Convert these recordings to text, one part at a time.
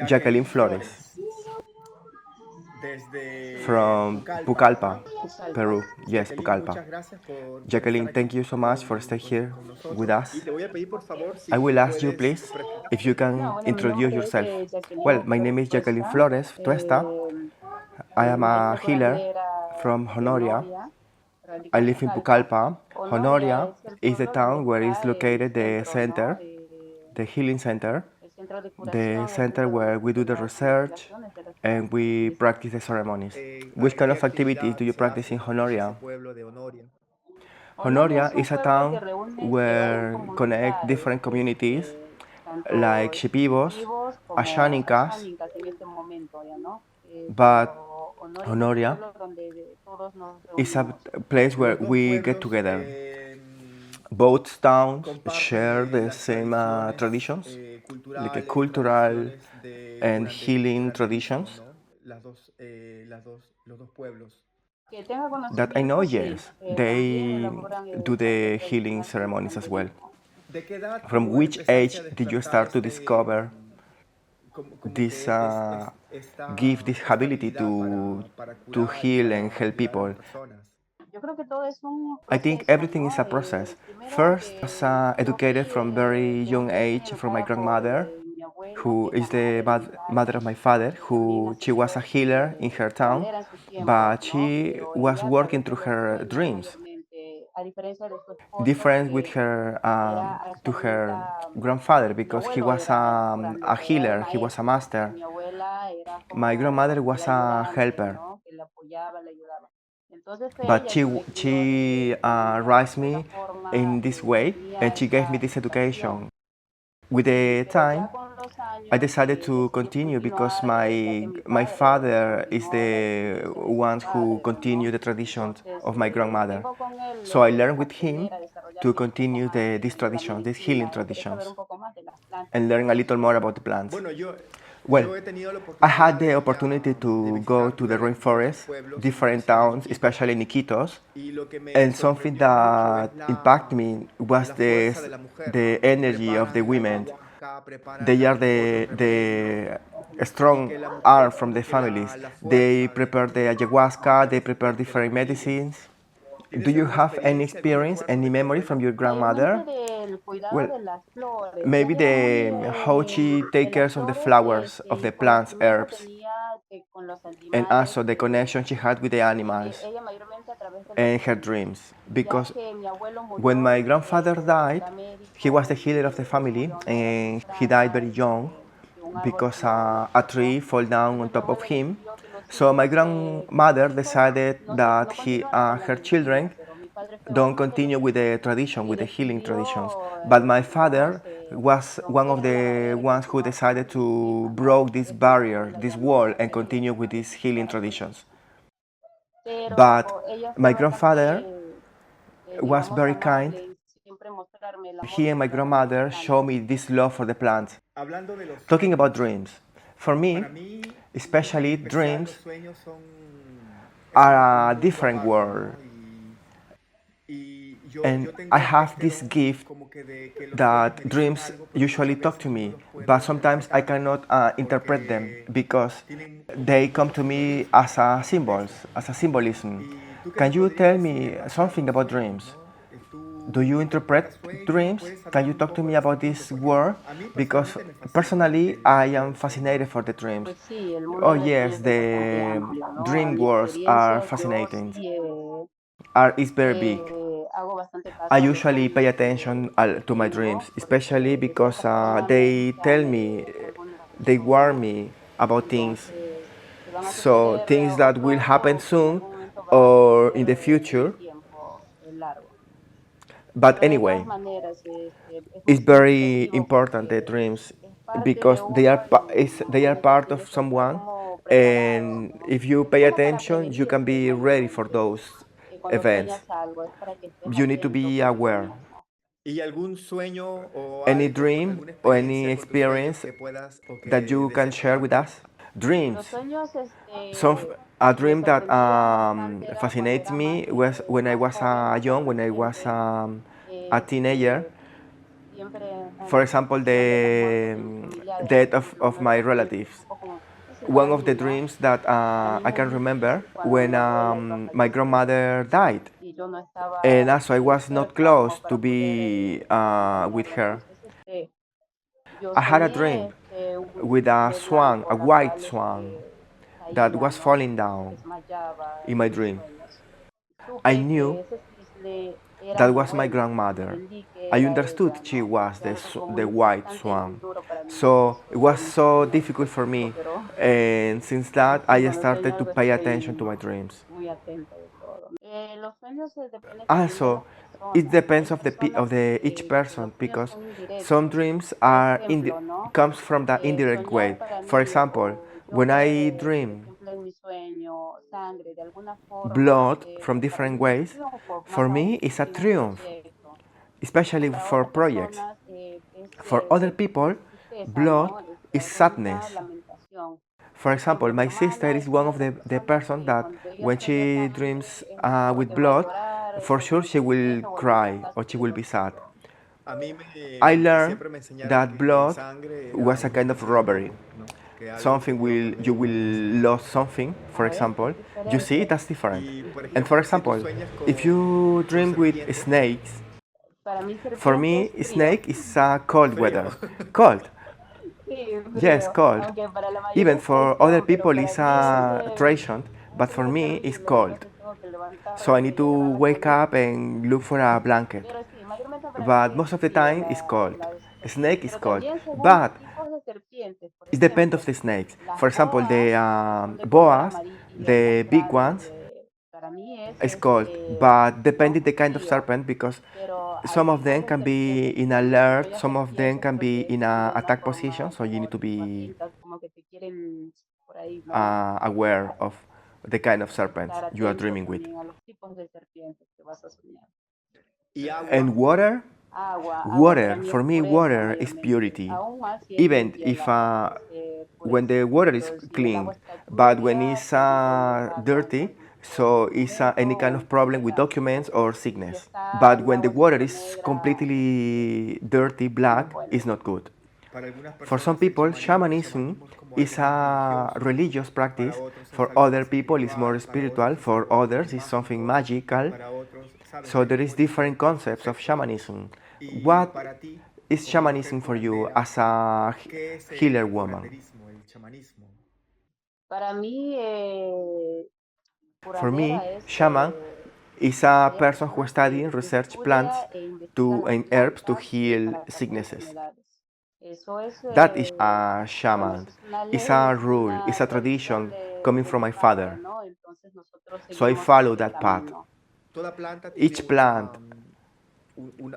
Jaqueline Flores from Pucallpa, Peru. Yes, Pucallpa. Jacqueline, thank you so much for staying here with us. I will ask you, please, if you can introduce yourself. Well, my name is Jacqueline Flores Tuesta. I am a healer from Honoria. I live in Pucallpa. Honoria is the town where is located the center, the healing center, the center where we do the research and we practice the ceremonies. Which kind of activities do you practice in Honoria? Honoria is a town where connect different communities like Shipibos, Ashaninkas, but Honoria is a place where we get together. Both towns share the same traditions, like a cultural and healing traditions. That I know, yes, they do the healing ceremonies as well. From which age did you start to discover this give this ability to heal and help people? I think everything is a process. First, I was educated from very young age from my grandmother, who is the mother of my father, who she was a healer in her town, but she was working through her dreams. Different with her to her grandfather because he was a healer, he was a master. My grandmother was a helper, but she raised me in this way, and she gave me this education. With the time, I decided to continue because my father is the one who continued the traditions of my grandmother. So I learned with him to continue these traditions, these healing traditions, and learn a little more about the plants. Well, I had the opportunity to go to the rainforest, different towns, especially in Iquitos, and something that impacted me was the energy of the women. They are the strong arm from the families. They prepare the ayahuasca, they prepare different medicines. Do you have any experience, any memory from your grandmother? Well, maybe the how she takes care of the flowers, of the plants, herbs, and also the connection she had with the animals and her dreams. Because when my grandfather died, he was the healer of the family, and he died very young because a tree fell down on top of him. So my grandmother decided that her children don't continue with the tradition, with the healing traditions. But my father was one of the ones who decided to break this barrier, this wall, and continue with these healing traditions. But my grandfather was very kind. He and my grandmother showed me this love for the plants. Talking about dreams, for me, especially dreams are a different world. And I have this gift that dreams usually talk to me, but sometimes I cannot interpret them because they come to me as a symbols, as a symbolism. Can you tell me something about dreams? Do you interpret dreams? Can you talk to me about this world? Because personally, I am fascinated for the dreams. Oh yes, the dream worlds are fascinating. Art is very big. I usually pay attention to my dreams, especially because they tell me, they warn me about things. So things that will happen soon or in the future. But anyway, it's very important the dreams because they are part of someone, and if you pay attention, you can be ready for those events. You need to be aware. Any dream or any experience that you can share with us? Dreams. Some a dream that fascinates me was when I was young, when I was a teenager. For example, the death of my relatives. One of the dreams that I can remember when my grandmother died, and also I was not close to be with her. I had a dream with a swan, a white swan, that was falling down in my dream. I knew that was my grandmother. I understood she was the white swan. So it was so difficult for me. And since that, I started to pay attention to my dreams. Also, it depends of the each person because some dreams are comes from the indirect way. For example, when I dream blood from different ways, for me it's a triumph, especially for projects. For other people, blood is sadness. For example, my sister is one of the person that when she dreams with blood, for sure she will cry or she will be sad. I learned that blood was a kind of robbery. Something will you will lose something, for example, you see that's different. And for example, if you dream with snakes, for me snake is cold weather. Cold. Yes, cold. Even for other people it's a tradition, but for me it's cold. So I need to wake up and look for a blanket. But most of the time it's cold. Snake is cold. But it depends of the snakes. For example, the boas, the big ones, is cold. But depending the kind of serpent, because some of them can be in alert, some of them can be in a attack position. So you need to be aware of the kind of serpents you are dreaming with. And water, water for me, water is purity. Even if when the water is clean, but when it's dirty, so it's any kind of problem with documents or sickness. But when the water is completely dirty, black, it's not good. For some people, shamanism is a religious practice. For other people, it's more spiritual. For others, it's something magical. So there is different concepts of shamanism. What is shamanism for you as a healer woman? For me, shaman is a person who studies research plants and herbs to heal sicknesses. That is a shaman. It's a rule, it's a tradition coming from my father. So I follow that path. Each plant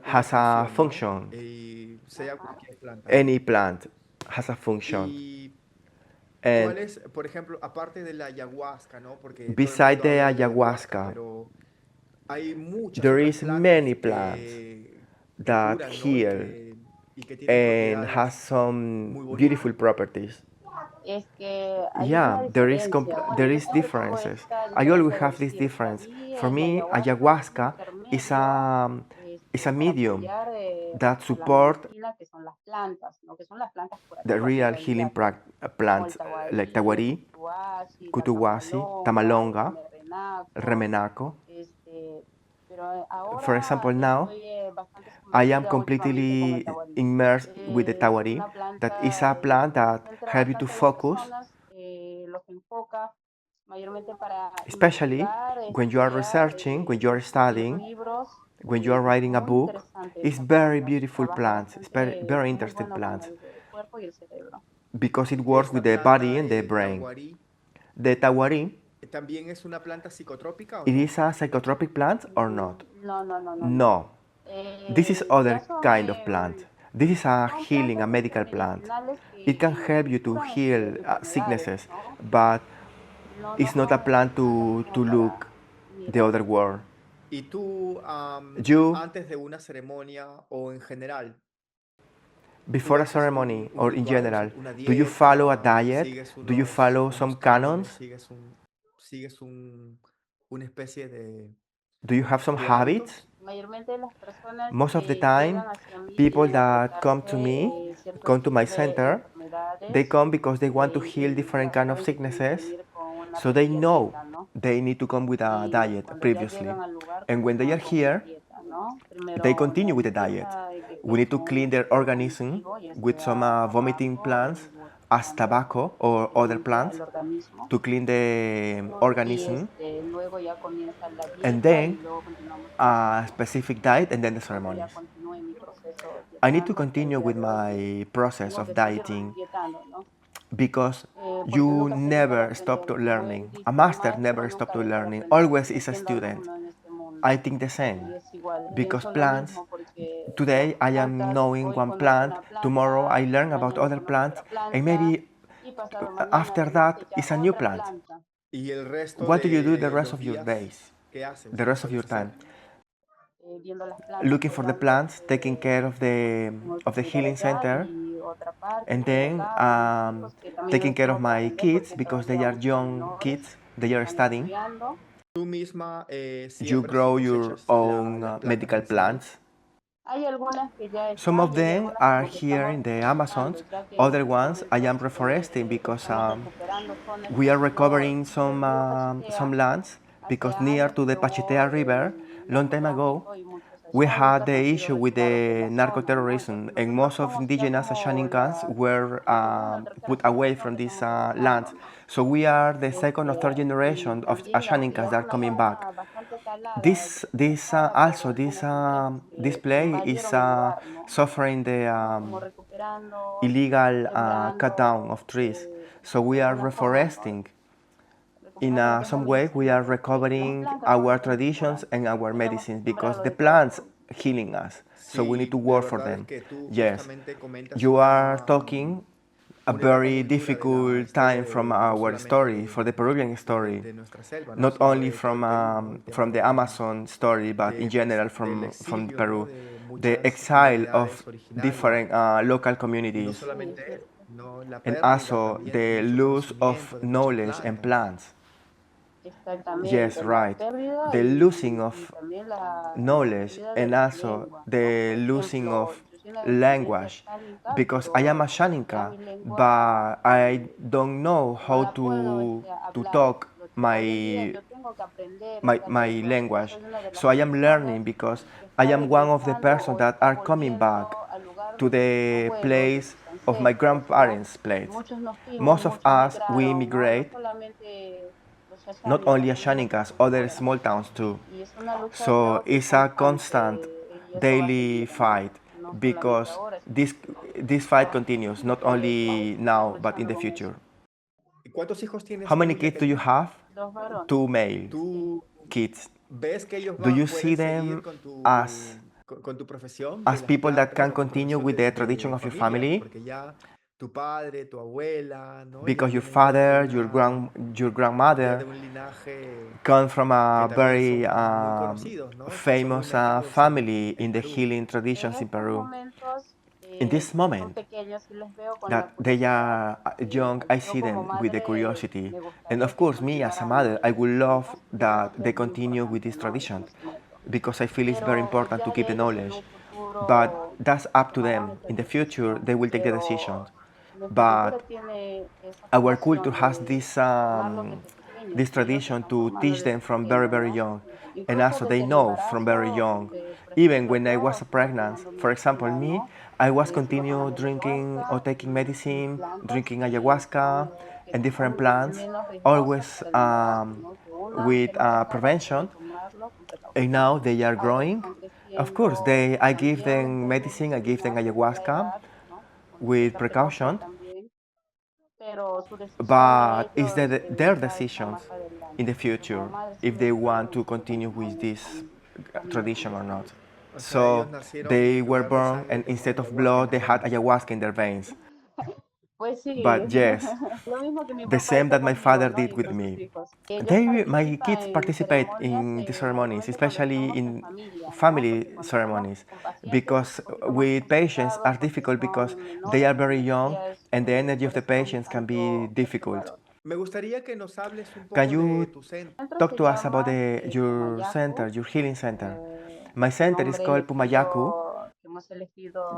has a function. Any plant has a function. And beside the ayahuasca, there is many plants that heal and has some beautiful properties. Yeah, there is differences. I always have this difference. For me, ayahuasca is a medium that support the real healing plants like tawari, kutuwasi, tamalonga, remenaco. For example, now I am completely immersed with the tawari, that is a plant that helps you to focus, especially when you are researching, when you are studying, when you are writing a book. It's very beautiful plants, it's very interesting plants because it works with the body and the brain. The tawari, it is a psychotropic plant or not? No. This is other kind of plant. This is a healing, a medical plant. It can help you to heal sicknesses, but it's not a plant to look the other world. You, before a ceremony or in general, do you follow a diet? Do you follow some canons? Do you have some ¿Qué habits? hábitos? Most of the time, people that come to my center, they come because they want to heal different kind of sicknesses, so they know they need to come with a diet previously. And when they are here, they continue with the diet. We need to clean their organism with some vomiting plants as tobacco or other plants to clean the organism, and then a specific diet, and then the ceremonies. I need to continue with my process of dieting because you never stop to learning. A master never stop to learning. Always is a student. I think the same because plants. Today I am knowing one plant. Tomorrow I learn about other plants, and maybe after that is a new plant. ¿Y el resto What do you do the de rest los of your días? days, ¿Qué haces the rest of después de your hacer? time? Looking for the plants, taking care of the healing center, and then taking care of my kids because they are young kids. They are studying. ¿Tú misma You siembras y grow your cosechas own las plantas medical medicinales? plants. Some of them are here in the Amazons. Other ones I am reforesting because we are recovering some lands because near to the Pachitea River, long time ago, we had the issue with the narco-terrorism, and most of indigenous Ashaningans were put away from this land. So we are the second or third generation of Ashaningans that are coming back. This play is suffering the illegal cut down of trees. So we are reforesting. In some way, we are recovering our traditions and our medicines because the plants healing us. So we need Sí, to de work for verdad them. que tú Yes, justamente comentas you are talking a una etapa very muy dura de la difficult historia time de from no our solamente story, for the Peruvian story, de nuestra selva, ¿no? not Sino only de todo el Perú, ¿no? El tema from the Amazon story, but in general del from exilio, ¿no? Peru, De the muchas exile comunidades of originarias. different local Y no communities, solamente eso, sino la and pérdida also también de the mucho loss of conocimiento, de muchas knowledge and plantas. plants. Yes, right. The losing of knowledge and also the losing of language because I am a Shaninka, but I don't know how to talk my language. So I am learning because I am one of the persons that are coming back to the place of my grandparents' place. Most of us, we immigrate, not only Ashaninkas, other small towns too. So it's a constant daily fight because this fight continues not only now but in the future. ¿Y cuántos hijos How tienes many tú, kids do you Jacqueline? have? Two male ¿Tú kids. ves que ellos Do you see pueden seguir them as con tu profesión de as las people that plantas, can con tu continue profesión with the de tradition of your familia? family? Porque ya tu padre, tu abuela, ¿no? Because your Vienen ya father, your ya grandmother de un linaje come from que a también very son muy conocidos, ¿no? Que son muy famous marcados family en in the Perú. healing traditions in Peru. In this moment that they are young, I see them with the curiosity. And of course, me as a mother, I would love that they continue with this tradition because I feel it's very important to keep the knowledge. But that's up to them. In the future, they will take the decisions. But our culture has this tradition to teach them from very, very young. And also, they know from very young. Even when I was pregnant, for example, me, I was continue drinking or taking medicine, drinking ayahuasca and different plants, always with prevention. And now they are growing. Of course, I give them medicine, I give them ayahuasca with precaution, but it's their decisions in the future if they want to continue with this tradition or not. O sea, ellos So nacieron y they en were lugar de born, sangre and tenían instead of ayahuasca blood, en they las had venas. ayahuasca in their veins. But yes, the same that my father did with me. My kids participate in the ceremonies, especially in family ceremonies, because with patients are difficult because they are very young and the energy of the patients can be difficult. Me gustaría que nos hables un Can poco de you tu centro. Centro talk se to us about llama your center, Pumayacu, your healing center? My un center is nombre called Pumayaku. elegido, que hemos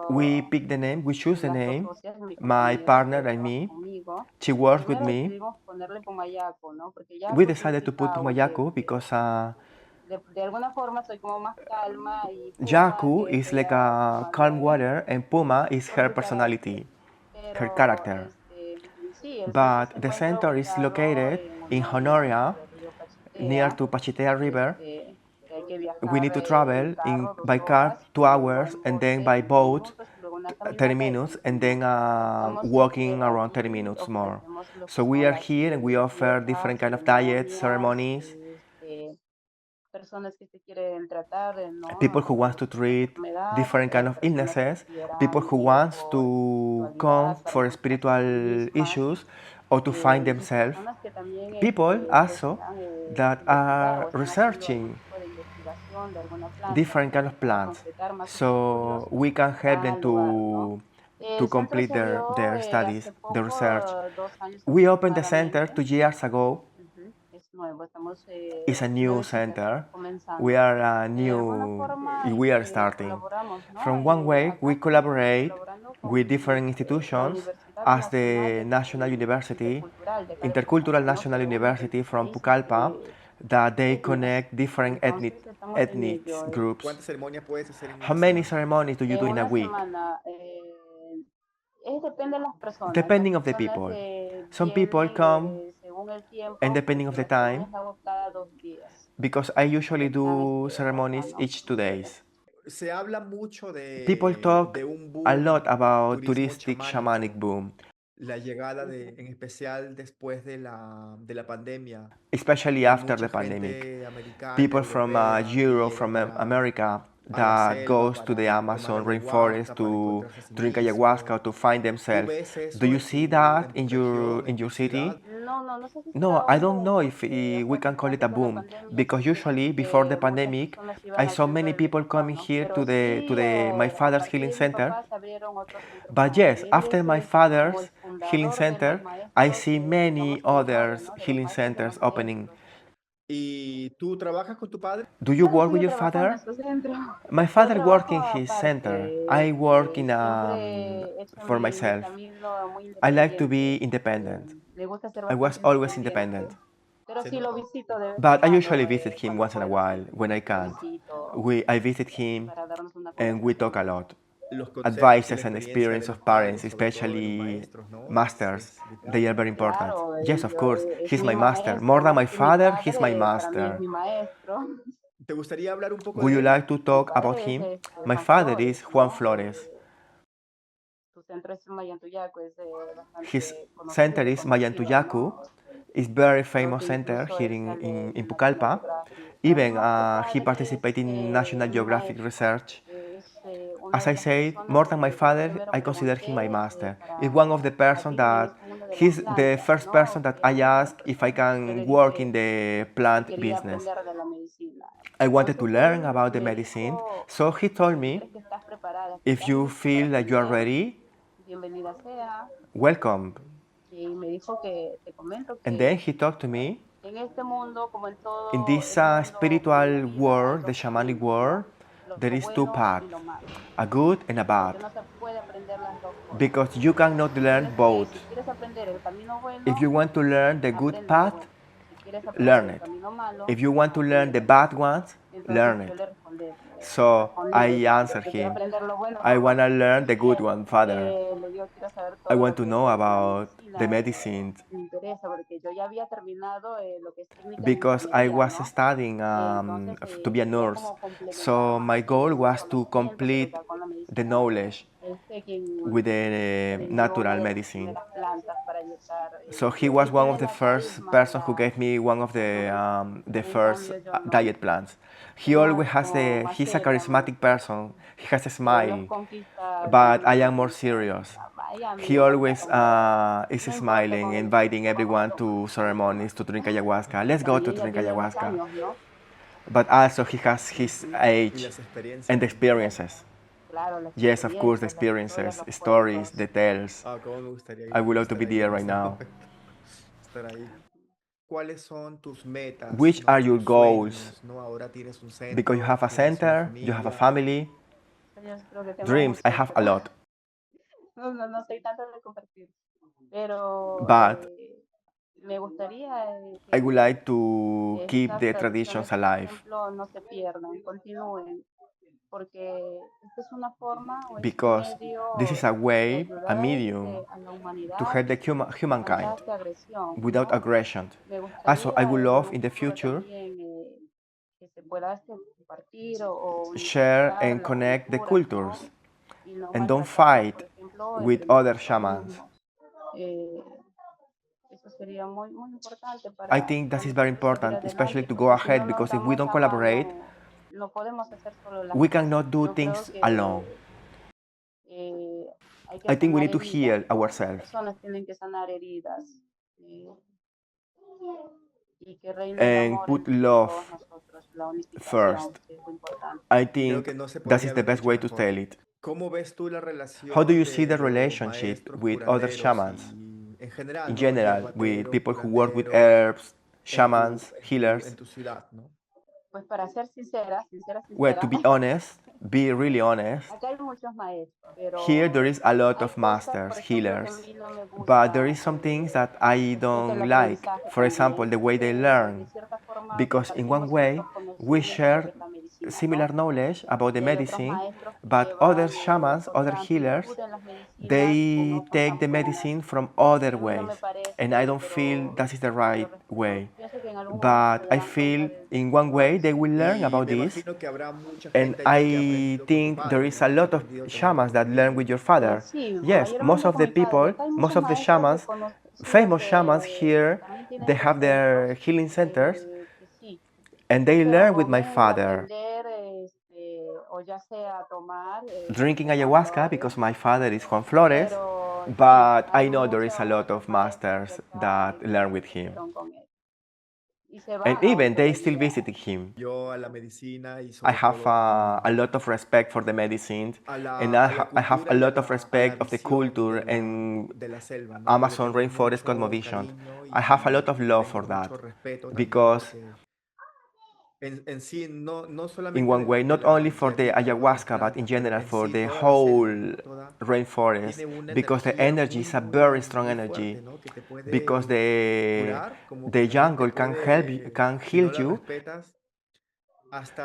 We elegido pick the name, we choose the las dos name, socias, mi my compañera partner que and trabaja me. conmigo. She works with Primero me. decidimos ponerle Pumayacu, ¿no? Porque We Yacu decided to put significa Pumayaku huyente. because De alguna forma soy como más calma y Puma, Yaku que es is like ella a calm tomándole water and Puma is por her su carácter. personality, her Pero character. sí, el centro But se the encuentra center is ubicado located en in Honoria, Honoria, sobre el río near Pachitea, to Pachitea River. que hay que We viajar need to en travel carro by dos car horas, 2 hours luego en and then by bote 20 boat minutos y luego una 30 caminata de minutes and 21. then Somos walking around 30 aquí minutes more. ofrecemos lo que So we son are las here and we offer different dietas, kind of diets, ceremonias, ceremonies. personas que se quieren tratar, ¿no? People who Alguna wants to treat enfermedad, different kind of personas que illnesses, people quieran who ir wants por to come espiritualidad para for encontrarse a sí spiritual mismas, issues or to find y themselves. personas que también People also desean that investigar o are están haciendo algún researching tipo de investigación de alguna planta different kind of para plants, completar más sus so estudios, we can help them van al lugar, ¿no? to El centro complete se abrió their studies, hace the poco, research. 2 años We opened the center aproximadamente. 2 years ago. Ujú, es nuevo, estamos It's a new nuevecitas, center. We comenzando. are a De alguna new. forma We are starting. colaboramos, ¿no? From one way, Acá we estamos collaborate colaborando with con different la institutions Universidad as Nacional the National University, Intercultural de acá de Intercultural Pucallpa, ¿no? National Que une University from 26 Pucallpa, that they etnias. connect different Entonces estamos en ethnic ello. groups. ¿Cuántas ceremonias puedes hacer en How una many semana? ceremonies do you do in a Una week? semana, depende de las personas. Las Depending of the personas people. Some people vienen come según el and tiempo, depending of porque the las time, ceremonias las hago cada 2 días. because I usually Están do acá, ceremonies ¿no? each 2 days. Se habla mucho People talk de un a lot boom about turismo touristic shamanic chamánico, boom, la llegada Ujú. en especial después de la pandemia, especially de after the mucha pandemic. gente americana, People from europea, que Europe, llega from para America, a la that selva goes to the para tomar Amazon rainforest ayahuasca, para to encontrarse a sí drink ayahuasca or mismo. to find ¿Tú themselves. ves Do eso you see that en tu in región, en your tu city? ciudad? No, no, no sé si No, será I un don't boom, know if porque we can call actualmente it a antes de la boom pandemia because sí vi usually before the que muchas pandemic personas I iban al saw centro many de people coming bienestar, ¿no? here Pero to sí, the my a father's partir healing de mi center. papá se abrieron otros centros But más. yes, Él after es my como father's el healing fundador de los center, I maestros, see many digamos que él sabe, others ¿no? De los healing maestros de centers los opening. maestros. ¿Y tú trabajas con tu padre? Do you Claro, work sí, with yo your trabajo en father? nuestro centro. My Yo father work trabajo in his center. aparte, I work in siempre he hecho for mi myself. camino muy I like to be independiente. independent. Me gusta ser I was bastante always independiente. independent. Pero Se sí lo nota. visito de vez en But I usually cuando, visit him cuando once in a puedo, sí. while when I Lo can. visito I visit him para darnos una and we talk conversación. a lot. Los consejos y la Advices and experiencia de experience los of parents, padres, sobre todo de los especially maestros, ¿no? masters, Es vital. they are very important. Claro, Yes, of course. es He's mi my master. More maestro, than más my que mi father, he's my padre, para mí es master. mi maestro. ¿Te gustaría hablar un poco Would de you él? like to Mi talk about padre es him? My Juan father is Flores, Juan ¿no? Flores. Su centro es en Mayantuyaco, es His bastante center is reconocido, Mayantuyacu. ¿no? It's very Creo famous que center incluso here él sale in en National Pucallpa. Geographic. Even Además de he padre, participated es in National un Geographic maestro. research. Es una As de I las said, more personas than my que yo father, primero I consider him my pregunté master. He's one of the para person that abrirme una de las he's the plantas, first person ¿no? that Que I era una de las asked if I personas que yo can le work in dije the si plant quería business. aprender de la medicina. I wanted to Entonces learn él about the me medicine, dijo, so he told si tú me, crees que estás preparada, que if estás you lista para feel that you are aprender, ready, bienvenida sea. welcome. Y me dijo que, te comento And then que he talked to me. en este mundo, como en In todo this el mundo, como en la spiritual vida, hay world, the dos shamanic caminos, world, ¿no? Lo there is two bueno y paths, lo malo. a good and a bad, Porque no se puede aprender las dos cosas. because you cannot learn Tienes que, both. si quieres aprender el camino If you bueno, want to learn the good aprende lo path, bueno. Si quieres aprender learn el it. camino malo, If you want to learn aprende the lo malo. bad ones, Entonces learn yo it. le So respondí, I answered yo quiero him, aprender lo bueno. I want to learn the good one, Father. Le digo, quiero saber I todo want lo to que know es la about the medicina, medicine me interesa, porque yo ya había terminado lo que es técnicas de because I enfermería, was ¿no? studying Entonces to be a quería nurse. como complementar So más my goal ese was to conocimiento, pero complete ya con la the medicina. knowledge Él fue quien with the aprendió natural una de las medicine. primeras plantas para inyectar. So he Lo que was one of tienen the acá first es más person who gave me one of the en first cambio yo no. diet plans. He Soy always más has como the más he's a seria, charismatic person. He has a él los smile, conquista but I am more con, serious. vaya He amigo, vamos a always comer, is no importa smiling, con el inviting tiempo, vamos a everyone tomar. to ceremonies to drink ayahuasca. Let's go to También ya drink tiene más ayahuasca. años, ¿no? But also he has his Ujú. Y age las and the experiencias, ¿no? experiences. Claro, las Yes, of course, the experiencias, las historias, experiences, los stories, cuentos. the tales. Ah, cómo me gustaría I would love to estar be ahí there en right ese now. momento. estar ahí. ¿Cuáles son tus metas, Which are no? your Tus goals? sueños, ¿no? Ahora tienes un Because you have centro, a tienes una center, you have a familia. family. Sueños creo que tengo Dreams, I muchos, have a pero lot. no soy tanto de compartir. Pero But me gustaría I would que like to keep estas the tradiciones, traditions por alive ejemplo, no se pierdan, continúen, porque esta es una forma o es un because this medio is a de way, a ayudar medium a la to humanidad help the sin humankind manchas de agresión, without ¿no? aggression. Me Also, I gustaría would en love un in the futuro future también que se pueda compartir o share unificar and las connect the culturas, ¿no? cultures Y no and don't maltratarnos, por fight ejemplo, with entre other nosotros shamans. mismos. Eh, Eso sería muy importante I think that para is very nosotros seguir important, especially adelante, to go porque si ahead no nos because if we damos don't la collaborate, mano, lo podemos hacer solo las we cosas. cannot do Yo creo things alone. que hay que I think we sanar need to heridas, heal ¿no? Las ourselves personas tienen que sanar heridas eh, y que reine el and amor put entre todos love nosotros, la unificación, first. que es muy importante. I Creo think que no se that podría is the haber best dicho way to mejor. tell it. ¿Cómo ves tú la How do relación you see the de los relationship maestros, with other curanderos shamans y en general, in ¿no? general, with Hierbateros, people who work with curanderos herbs, shamans, healers? en tu ciudad, ¿no? Pues para ser sincera, Well, to be honest, be really honest, acá hay muchos maestros, here there pero is a lot hay of cosas, por masters, ejemplo, que a healers, mí no me but there gusta is some things that I respecto al don't like. aprendizaje For example, también, the way they de learn, cierta forma because in one compartimos way ciertos we conocimientos share sobre la medicina, similar ¿no? knowledge about the Y hay otros medicine, maestros que but other llevan shamans, other otra healers, amplitud en las medicinas que they no son take tan the buenas. medicine from other A mí no ways, me and I parece, don't feel that is the pero right way. pienso que en algún momento But se I darán cuenta feel de in one todo way they eso. will learn Y about me this, imagino que habrá mucha and gente allí que ha I aprendido con tu think there padre, is a ¿no? Que ha lot of aprendido también con shamans tu that learn familia. with your father. Pues sí, Yes, most mayormente of con the mi padre. people, Acá hay most muchos of the maestros shamans, reconocidos famous shamans here, también tienen they sus have their centros, healing centers, que sí, and ya they sea learn with my comer, father. aprender, o ya sea tomar, Drinking como Juan ayahuasca Flores, because my father is Juan Flores, pero sí, but I hay know there is a lot muchos of maestros de masters acá that que learn with him. aprendieron con él y se And van even aún they still todavía. visiting him. Yo a la medicina y I sobre have todo a lot of respect for the medicine, and a la I have a cultura y lot of a la respect of the visión culture and de la selva, ¿no? Yo le Amazon tengo rainforest mucho cosmovision. cariño I have a lot y of le love for tengo that mucho respeto también because porque en sí no in solamente one way, de not la only for the hierbita, ¿no? De las ayahuasca, but in plantas, pero general en for sí the toda la selva, whole ¿no? Toda rainforest, tiene una because the energía energy is a very strong muy energy, fuerte, ¿no? Que te because puede curar, como the que también te jungle can help you, puede, can si heal no la you, respetas,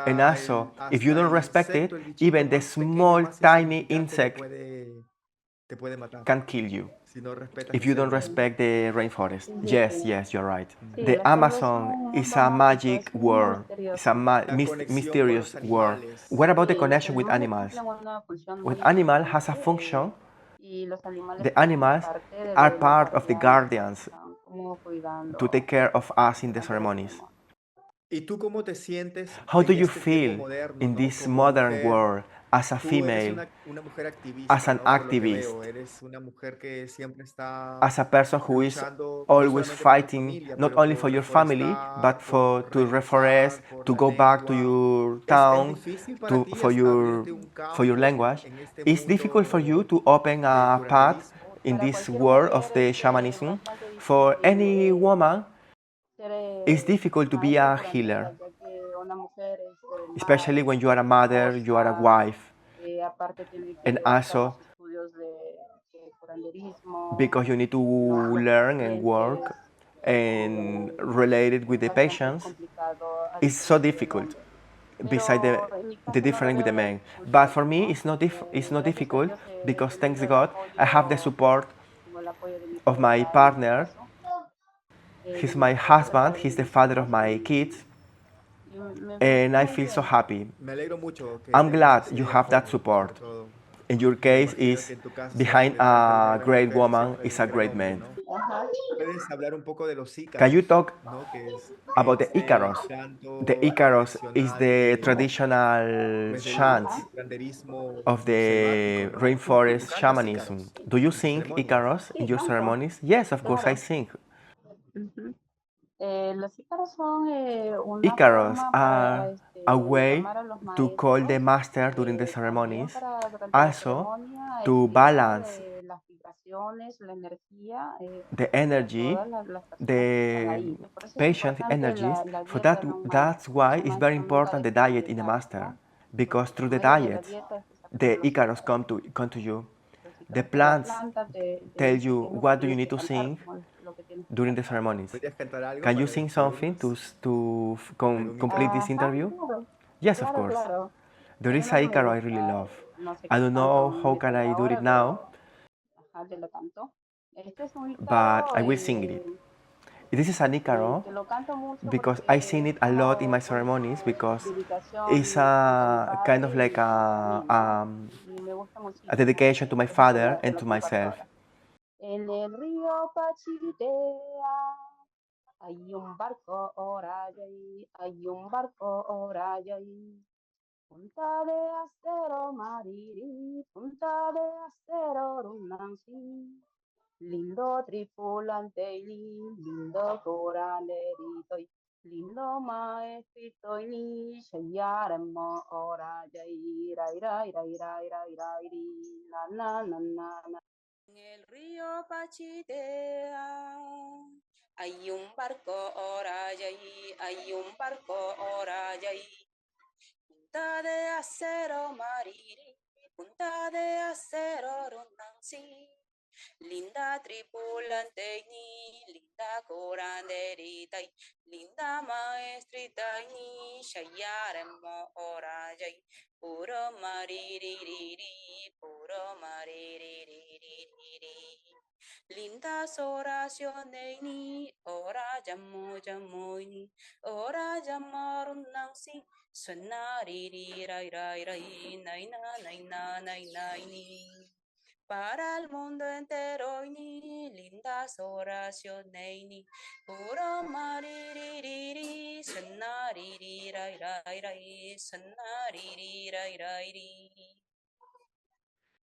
and also if you hasta don't el respect it, insecto, el bichito even the más pequeño, small más tiny insignificante insect te puede matar can kill you si no respetas if la you don't selva, ¿no? respect the rainforest. Sí, sí, Yes, sí. yes, you're right. Sí, The la selva es Amazon un is mundo a mágico, es magic un mundo world. It's a misterioso. La conexión con mysterious los world. animales. What about the Sí, los connection with animales animals? cumplen una función When muy animal has a importante function, y los animales the forman animals parte are de los part of the guardianes, ¿no? Que guardians están como to take cuidando care of us in the durante la ceremonies. ceremonia. ¿Y tú cómo te sientes How do en you este tiempo feel moderno, in ¿no? this Como modern mujer, world as a tú eres female, una mujer as activista, an ¿no? Por lo que activist, veo, eres una mujer que siempre está as a person who is luchando no always solamente por tu fighting familia, not pero only for por your family but reforestar, for por to reforest, reencauzar, por to la go back to lengua. your Es town, difícil para to ti for abrirte un your campo language. en este It's difficult for you mundo to open del a path curanderismo? in Para this cualquier world of mujer the es shamanism. bastante For difícil any woman, ser it's difficult to be maestra a curandera, healer, ya que una mujer es especially when you are a madre, mother, you are a esposa, wife, aparte tiene and que hacer also los estudios de curanderismo, because you need to los learn and pacientes, work and related with es the bastante patients. complicado a It's so diferencia del difficult hombre. beside Pero en mi the caso no lo difference with veo the de men. But for dificultades, me, ¿no? it's not Gracias a difficult Dios he because thanks tenido el God I have the apoyo, support como el apoyo de mi of my pareja en este partner. caso, He's de mi my esposo, el husband. padre de He's the mis father of hijos my kids, y me and fue I muy feel so bien. happy. Me alegro mucho que I'm tengas glad you ese have that apoyo, sobre support. todo. In your Me case, imagino is que en tu caso behind solamente detrás de una a gran great mujer woman siempre hay is un a gran great hombre, man. ¿no? Ajá. Puedes hablar un poco de los Can you ícaros, talk ¿no? Que es about the ese Icaros? The canto Icaros is tradicional the traditional pues chant Ajá. del curanderismo of the selvático, ¿no? ¿Tú rainforest cantas shamanism. ícaros Do you en tus sing ceremonias? Icaros in Sí, your canto, ceremonies? Yes, of course I claro. sing. Ujú. Los ícaros son una Icaros forma para are a way llamar a los to call the maestros, master during the también ceremonies, para durante la also ceremonia to explicar balance las vibraciones, la energía the de energy, todas las personas que están the ahí. Entonces, por eso es patient importante energies. la For dieta that, de un that's maestro. Un why it's very maestro nunca important the deja de diet in the dietar, master, ¿no? because Porque through por the medio de la diet, dieta es que esa the persona los Icaros libera. come to you. The Lógicamente la plants planta te tell dice you qué es lo que what do you tienes need que to cantar, sing cómo es lo que tienes que during the cantar. ceremonies. ¿Podrías cantar algo Can you para sing something despedirnos? ¿Algún complete this interludio? Ajá, interview? claro, Yes, of claro, course. claro. There Hay is a una que me Icaro I gusta, really love. no sé I qué don't tanto know how me can sale I do it ahora, now, pero ajá, te lo canto. Este es un but ícaro I will sing it. This is an Icaro que lo canto mucho because I sing porque es it a lot in my como una ceremonies because it's dedicación frente a mi a kind padre of like y a mí, ¿no? Y me gusta a muchísimo. dedication to my Por eso father te and lo to comparto myself. ahora. En el río Pachitea hay un barco Orayay, hay un barco Orayay. Punta de acero Mariri, punta de acero Runansi. Lindo tripulante y lindo coranerito y lindo maestrito y ni shayaremo ora ya ira ira ira ira ira ira iri na na na na na. En el río Pachitea hay un barco ora ya hay un barco ora ya punta de acero mariri, punta de acero runansi. Linda tripulante ni, linda coranderita y linda maestrita ni, shayaremo ora yay, puro mariririri, puro mariririri. Lindas oraciones ni, ora llamo ni, ora llamaron nansi, suena ririrairairaí, naina, naina, naina, ni. Para el mundo entero ni lindas oraciones ni puro mariririri sonaririrai sonaririrai